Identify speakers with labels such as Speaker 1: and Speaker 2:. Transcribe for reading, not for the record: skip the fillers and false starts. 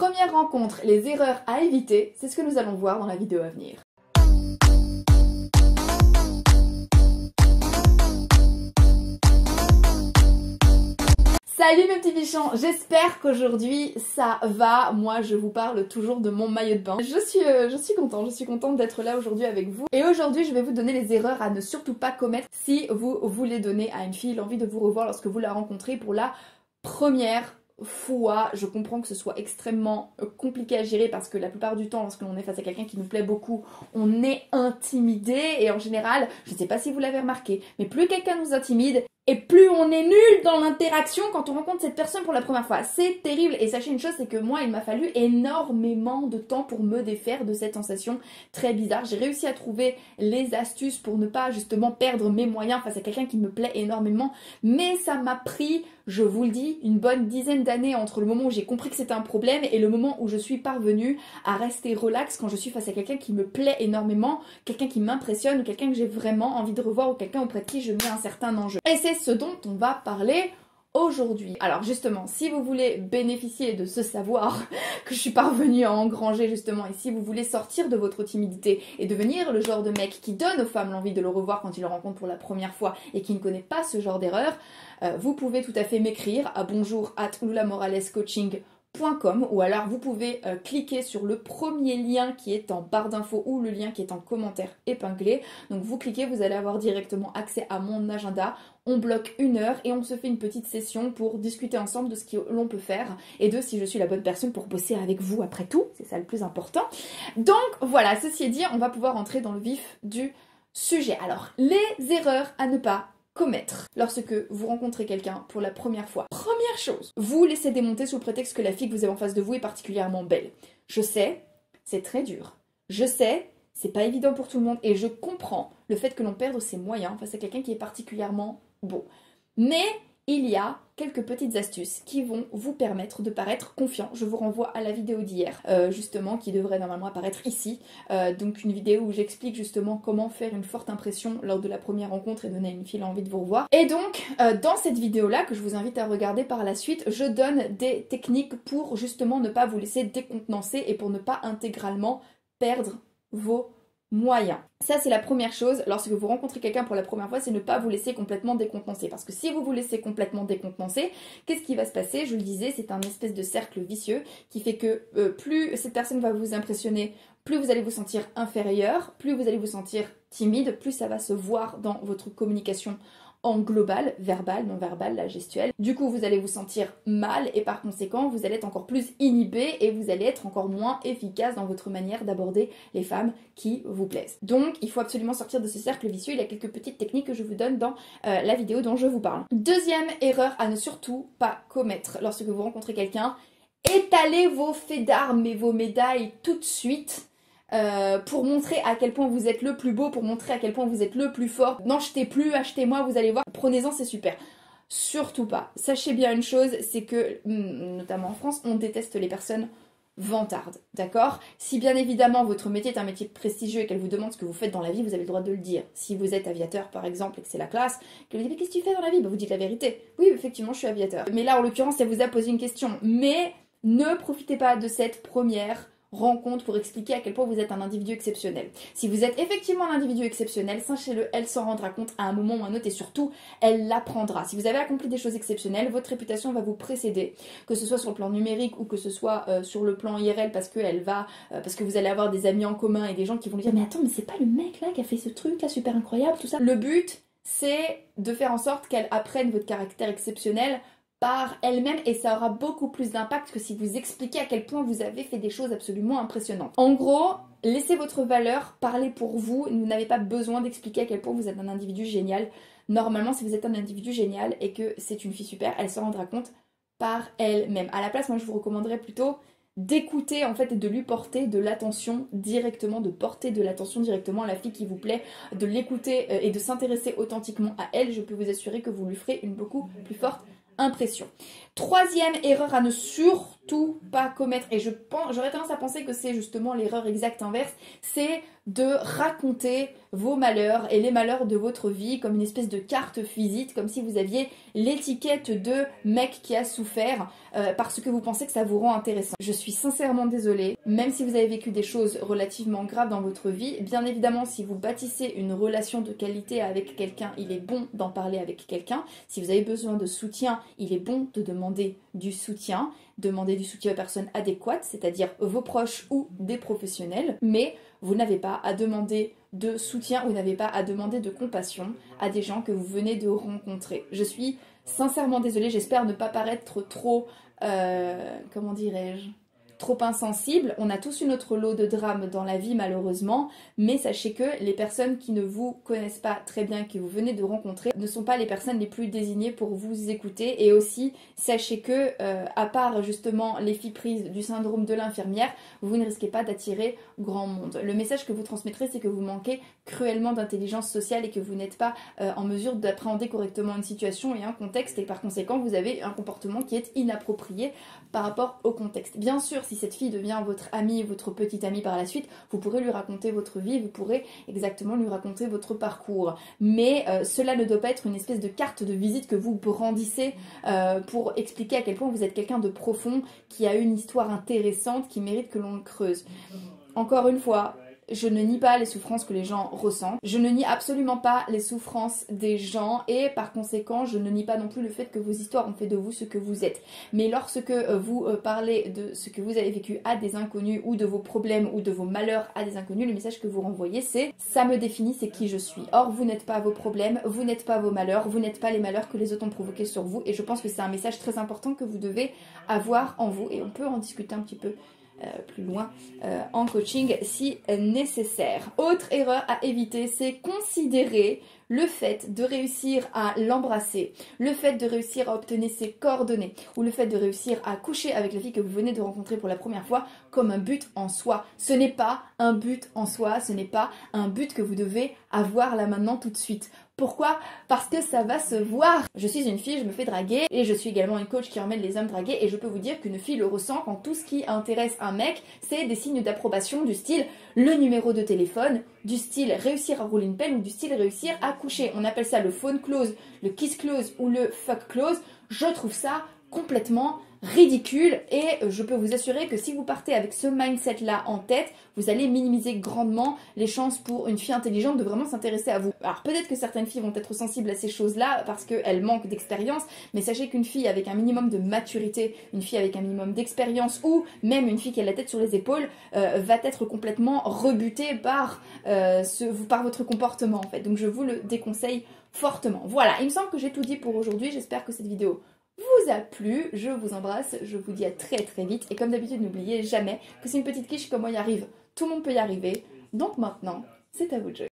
Speaker 1: Première rencontre, les erreurs à éviter, c'est ce que nous allons voir dans la vidéo à venir. Salut mes petits bichons, j'espère qu'aujourd'hui ça va. Moi je vous parle toujours de mon maillot de bain. Je suis contente d'être là aujourd'hui avec vous. Et aujourd'hui je vais vous donner les erreurs à ne surtout pas commettre si vous voulez donner à une fille l'envie de vous revoir lorsque vous la rencontrez pour la première fois. Je comprends que ce soit extrêmement compliqué à gérer parce que la plupart du temps lorsque l'on est face à quelqu'un qui nous plaît beaucoup, on est intimidé et en général, je ne sais pas si vous l'avez remarqué, mais plus quelqu'un nous intimide, et plus on est nul dans l'interaction quand on rencontre cette personne pour la première fois. C'est terrible. Et sachez une chose, c'est que moi, il m'a fallu énormément de temps pour me défaire de cette sensation très bizarre. J'ai réussi à trouver les astuces pour ne pas justement perdre mes moyens face à quelqu'un qui me plaît énormément. Mais ça m'a pris, je vous le dis, une bonne dizaine d'années entre le moment où j'ai compris que c'était un problème et le moment où je suis parvenue à rester relax quand je suis face à quelqu'un qui me plaît énormément, quelqu'un qui m'impressionne ou quelqu'un que j'ai vraiment envie de revoir ou quelqu'un auprès de qui je mets un certain enjeu. Et c'est ce dont on va parler aujourd'hui. Alors justement, si vous voulez bénéficier de ce savoir que je suis parvenue à engranger justement, et si vous voulez sortir de votre timidité et devenir le genre de mec qui donne aux femmes l'envie de le revoir quand ils le rencontrent pour la première fois et qui ne connaît pas ce genre d'erreur, vous pouvez tout à fait m'écrire à bonjour@lulamoralescoaching.com ou alors vous pouvez cliquer sur le premier lien qui est en barre d'infos ou le lien qui est en commentaire épinglé. Donc vous cliquez, vous allez avoir directement accès à mon agenda. On bloque 1 heure et on se fait une petite session pour discuter ensemble de ce que l'on peut faire et de si je suis la bonne personne pour bosser avec vous après tout. C'est ça le plus important. Donc voilà, ceci est dit, on va pouvoir entrer dans le vif du sujet. Alors, les erreurs à ne pas commettre lorsque vous rencontrez quelqu'un pour la première fois. Première chose, vous laissez démonter sous le prétexte que la fille que vous avez en face de vous est particulièrement belle. Je sais, c'est très dur. Je sais, c'est pas évident pour tout le monde et je comprends le fait que l'on perde ses moyens face à quelqu'un qui est particulièrement beau. Mais il y a quelques petites astuces qui vont vous permettre de paraître confiant. Je vous renvoie à la vidéo d'hier, justement, qui devrait normalement apparaître ici. Donc une vidéo où j'explique justement comment faire une forte impression lors de la première rencontre et donner à une fille l'envie de vous revoir. Et donc, dans cette vidéo-là, que je vous invite à regarder par la suite, je donne des techniques pour justement ne pas vous laisser décontenancer et pour ne pas intégralement perdre vos moyens. Ça c'est la première chose, lorsque vous rencontrez quelqu'un pour la première fois, c'est ne pas vous laisser complètement décontenancer. Parce que si vous vous laissez complètement décontenancer, qu'est-ce qui va se passer? Je le disais, c'est un espèce de cercle vicieux qui fait que plus cette personne va vous impressionner, plus vous allez vous sentir inférieur, plus vous allez vous sentir timide, plus ça va se voir dans votre communication en global, verbal, non verbal, la gestuelle. Du coup, vous allez vous sentir mal et par conséquent, vous allez être encore plus inhibé et vous allez être encore moins efficace dans votre manière d'aborder les femmes qui vous plaisent. Donc, il faut absolument sortir de ce cercle vicieux. Il y a quelques petites techniques que je vous donne dans la vidéo dont je vous parle. Deuxième erreur à ne surtout pas commettre lorsque vous rencontrez quelqu'un, étalez vos faits d'armes et vos médailles tout de suite. Pour montrer à quel point vous êtes le plus beau, pour montrer à quel point vous êtes le plus fort. N'en jetez plus, achetez-moi, vous allez voir. Prenez-en, c'est super. Surtout pas. Sachez bien une chose, c'est que, notamment en France, on déteste les personnes vantardes, d'accord? Si bien évidemment votre métier est un métier prestigieux et qu'elle vous demande ce que vous faites dans la vie, vous avez le droit de le dire. Si vous êtes aviateur par exemple et que c'est la classe, qu'elle vous dit mais qu'est-ce que tu fais dans la vie? Bah, vous dites la vérité. Oui, effectivement, je suis aviateur. Mais là, en l'occurrence, elle vous a posé une question. Mais ne profitez pas de cette première rencontre pour expliquer à quel point vous êtes un individu exceptionnel. Si vous êtes effectivement un individu exceptionnel, sachez-le, elle s'en rendra compte à un moment ou à un autre et surtout, elle l'apprendra. Si vous avez accompli des choses exceptionnelles, votre réputation va vous précéder, que ce soit sur le plan numérique ou que ce soit sur le plan IRL parce que vous allez avoir des amis en commun et des gens qui vont lui dire mais attends, mais c'est pas le mec là qui a fait ce truc là super incroyable, tout ça. Le but, c'est de faire en sorte qu'elle apprenne votre caractère exceptionnel par elle-même et ça aura beaucoup plus d'impact que si vous expliquez à quel point vous avez fait des choses absolument impressionnantes. En gros, laissez votre valeur parler pour vous, vous n'avez pas besoin d'expliquer à quel point vous êtes un individu génial. Normalement, si vous êtes un individu génial et que c'est une fille super, elle s'en rendra compte par elle-même. À la place, moi je vous recommanderais plutôt d'écouter en fait et de lui porter de l'attention directement, de porter de l'attention directement à la fille qui vous plaît, de l'écouter et de s'intéresser authentiquement à elle. Je peux vous assurer que vous lui ferez une beaucoup plus forte impression. Troisième erreur à ne surtout pas commettre, et j'aurais tendance à penser que c'est justement l'erreur exacte inverse, c'est de raconter vos malheurs et les malheurs de votre vie comme une espèce de carte visite, comme si vous aviez l'étiquette de mec qui a souffert parce que vous pensez que ça vous rend intéressant. Je suis sincèrement désolée, même si vous avez vécu des choses relativement graves dans votre vie, bien évidemment si vous bâtissez une relation de qualité avec quelqu'un, il est bon d'en parler avec quelqu'un. Si vous avez besoin de soutien, il est bon de demander du soutien. Demander du soutien aux personnes adéquates, c'est-à-dire vos proches ou des professionnels, mais vous n'avez pas à demander de soutien, vous n'avez pas à demander de compassion à des gens que vous venez de rencontrer. Je suis sincèrement désolée, j'espère ne pas paraître trop, comment dirais-je, trop insensible. On a tous eu notre lot de drames dans la vie malheureusement, mais sachez que les personnes qui ne vous connaissent pas très bien, que vous venez de rencontrer, ne sont pas les personnes les plus désignées pour vous écouter. Et aussi, sachez que, à part justement les filles prises du syndrome de l'infirmière, vous ne risquez pas d'attirer grand monde. Le message que vous transmettrez, c'est que vous manquez cruellement d'intelligence sociale et que vous n'êtes pas en mesure d'appréhender correctement une situation et un contexte, et par conséquent, vous avez un comportement qui est inapproprié par rapport au contexte. Bien sûr, si cette fille devient votre amie, votre petite amie par la suite, vous pourrez lui raconter votre vie, vous pourrez exactement lui raconter votre parcours. Mais cela ne doit pas être une espèce de carte de visite que vous brandissez pour expliquer à quel point vous êtes quelqu'un de profond, qui a une histoire intéressante, qui mérite que l'on le creuse. Encore une fois, je ne nie pas les souffrances que les gens ressentent. Je ne nie absolument pas les souffrances des gens et par conséquent, je ne nie pas non plus le fait que vos histoires ont fait de vous ce que vous êtes. Mais lorsque vous parlez de ce que vous avez vécu à des inconnus ou de vos problèmes ou de vos malheurs à des inconnus, le message que vous renvoyez c'est « ça me définit, c'est qui je suis ». Or, vous n'êtes pas vos problèmes, vous n'êtes pas vos malheurs, vous n'êtes pas les malheurs que les autres ont provoqués sur vous et je pense que c'est un message très important que vous devez avoir en vous et on peut en discuter un petit peu plus loin en coaching si nécessaire. Autre erreur à éviter, c'est considérer le fait de réussir à l'embrasser, le fait de réussir à obtenir ses coordonnées ou le fait de réussir à coucher avec la fille que vous venez de rencontrer pour la première fois comme un but en soi. Ce n'est pas un but en soi, ce n'est pas un but que vous devez avoir là maintenant tout de suite. Pourquoi? Parce que ça va se voir. Je suis une fille, je me fais draguer et je suis également une coach qui emmène les hommes dragués et je peux vous dire qu'une fille le ressent quand tout ce qui intéresse un mec, c'est des signes d'approbation du style le numéro de téléphone, du style réussir à rouler une pelle ou du style réussir à coucher. On appelle ça le phone close, le kiss close ou le fuck close. Je trouve ça complètement ridicule et je peux vous assurer que si vous partez avec ce mindset là en tête, vous allez minimiser grandement les chances pour une fille intelligente de vraiment s'intéresser à vous. Alors peut-être que certaines filles vont être sensibles à ces choses là parce qu'elles manquent d'expérience, mais sachez qu'une fille avec un minimum de maturité, une fille avec un minimum d'expérience ou même une fille qui a la tête sur les épaules va être complètement rebutée par votre comportement en fait. Donc je vous le déconseille fortement. Voilà, il me semble que j'ai tout dit pour aujourd'hui, j'espère que cette vidéo vous a plu, je vous embrasse, je vous dis à très très vite et comme d'habitude n'oubliez jamais que c'est une petite quiche comme moi y arrive, tout le monde peut y arriver, donc maintenant c'est à vous de jouer.